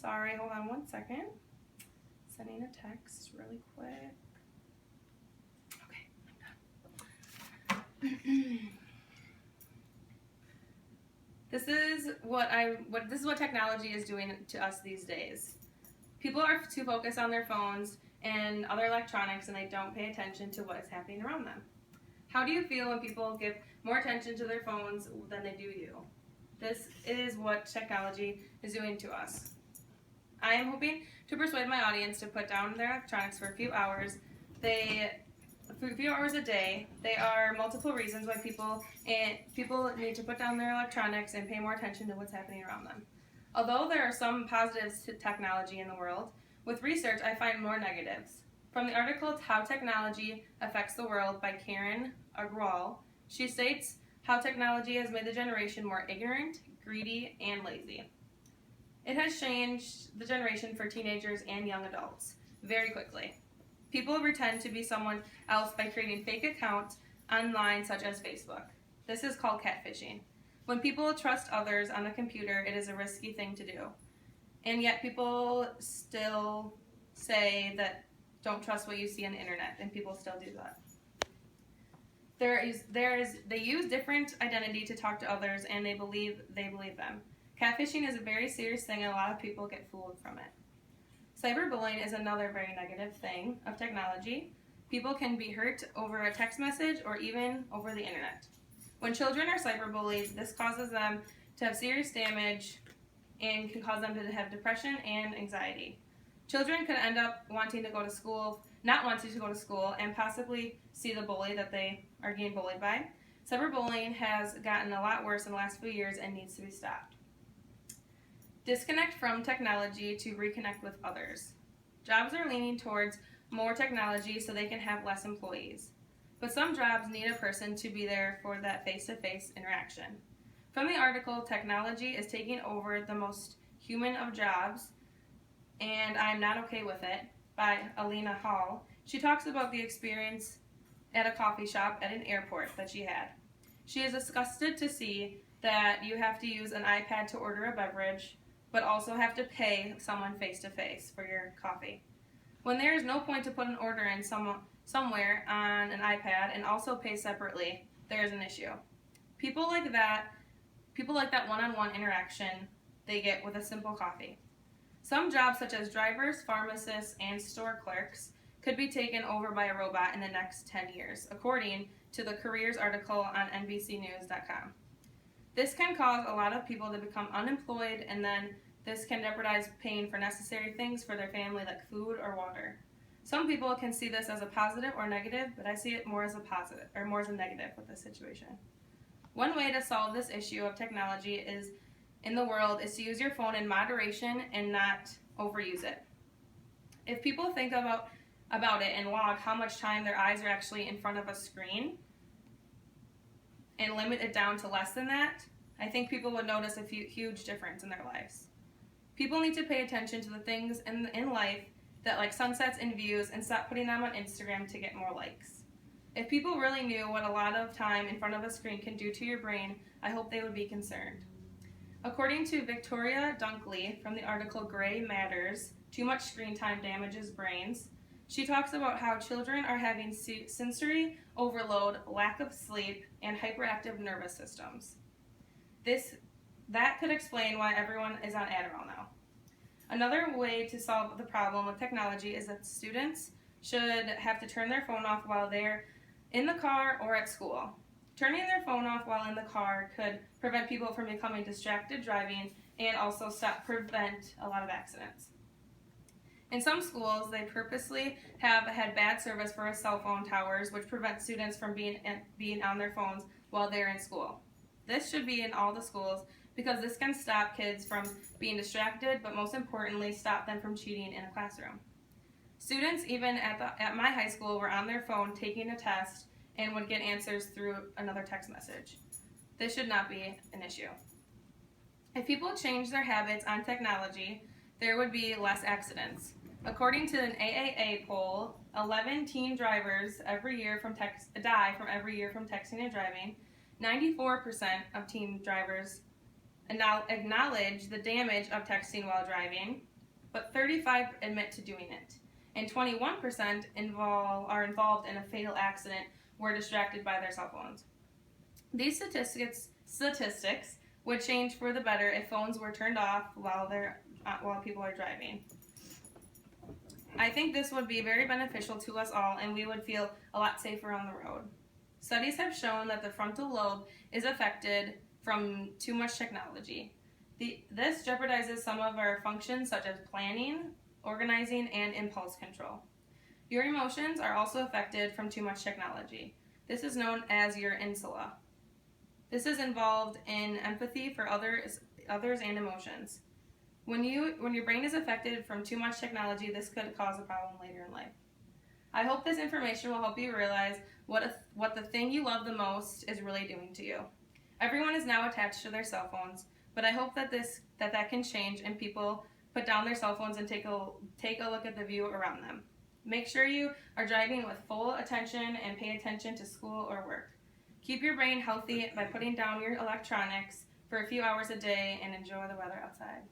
Sorry, hold on one second. Sending a text really quick. Okay, I'm done. This is what technology is doing to us these days. People are too focused on their phones and other electronics, and they don't pay attention to what is happening around them. How do you feel when people give more attention to their phones than they do you? This is what technology is doing to us. I am hoping to persuade my audience to put down their electronics for a few hours. For a few hours a day. There are multiple reasons why people need to put down their electronics and pay more attention to what's happening around them. Although there are some positives to technology in the world, with research I find more negatives. From the article How Technology Affects the World by Karen Agrawal, she states how technology has made the generation more ignorant, greedy, and lazy. It has changed the generation for teenagers and young adults very quickly. People pretend to be someone else by creating fake accounts online, such as Facebook. This is called catfishing. When people trust others on a computer, it is a risky thing to do. And yet people still say that don't trust what you see on the internet, and people still do that. They use different identity to talk to others, and they believe them. Catfishing is a very serious thing, and a lot of people get fooled from it. Cyberbullying is another very negative thing of technology. People can be hurt over a text message or even over the internet. When children are cyberbullied, this causes them to have serious damage and can cause them to have depression and anxiety. Children could end up not wanting to go to school, and possibly see the bully that they are getting bullied by. Cyberbullying has gotten a lot worse in the last few years and needs to be stopped. Disconnect from technology to reconnect with others. Jobs are leaning towards more technology so they can have less employees. But some jobs need a person to be there for that face-to-face interaction. From the article, Technology is Taking Over the Most Human of Jobs, and I'm Not Okay With It, by Alina Hall, she talks about the experience at a coffee shop at an airport that she had. She is disgusted to see that you have to use an iPad to order a beverage, but also have to pay someone face-to-face for your coffee. When there is no point to put an order in somewhere on an iPad and also pay separately, there is an issue. People like that one-on-one interaction they get with a simple coffee. Some jobs, such as drivers, pharmacists, and store clerks, could be taken over by a robot in the next 10 years, according to the careers article on NBCnews.com. This can cause a lot of people to become unemployed, and then this can jeopardize paying for necessary things for their family like food or water. Some people can see this as a positive or negative, but I see it more as a positive or more as a negative with this situation. One way to solve this issue of technology in the world is to use your phone in moderation and not overuse it. If people think about it and log how much time their eyes are actually in front of a screen and limit it down to less than that, I think people would notice a huge difference in their lives. People need to pay attention to the things in life that like sunsets and views and stop putting them on Instagram to get more likes. If people really knew what a lot of time in front of a screen can do to your brain, I hope they would be concerned. According to Victoria Dunkley from the article Gray Matters, Too Much Screen Time Damages Brains, she talks about how children are having sensory overload, lack of sleep, and hyperactive nervous systems. That could explain why everyone is on Adderall now. Another way to solve the problem with technology is that students should have to turn their phone off while they're in the car or at school. Turning their phone off while in the car could prevent people from becoming distracted driving and also prevent a lot of accidents. In some schools, they purposely have had bad service for cell phone towers, which prevent students from being on their phones while they're in school. This should be in all the schools because this can stop kids from being distracted, but most importantly, stop them from cheating in a classroom. Students, even at my high school, were on their phone taking a test and would get answers through another text message. This should not be an issue. If people change their habits on technology, there would be less accidents. According to an AAA poll, 11 teen drivers die every year from texting and driving. 94% of teen drivers acknowledge the damage of texting while driving. but 35% admit to doing it. And 21% are involved in a fatal accident were distracted by their cell phones. These statistics would change for the better if phones were turned off while people are driving. I think this would be very beneficial to us all, and we would feel a lot safer on the road. Studies have shown that the frontal lobe is affected from too much technology. This jeopardizes some of our functions such as planning, organizing, and impulse control. Your emotions are also affected from too much technology. This is known as your insula. This is involved in empathy for others and emotions. When your brain is affected from too much technology, this could cause a problem later in life. I hope this information will help you realize what the thing you love the most is really doing to you. Everyone is now attached to their cell phones, but I hope that that can change and people put down their cell phones and take a look at the view around them. Make sure you are driving with full attention and pay attention to school or work. Keep your brain healthy by putting down your electronics for a few hours a day and enjoy the weather outside.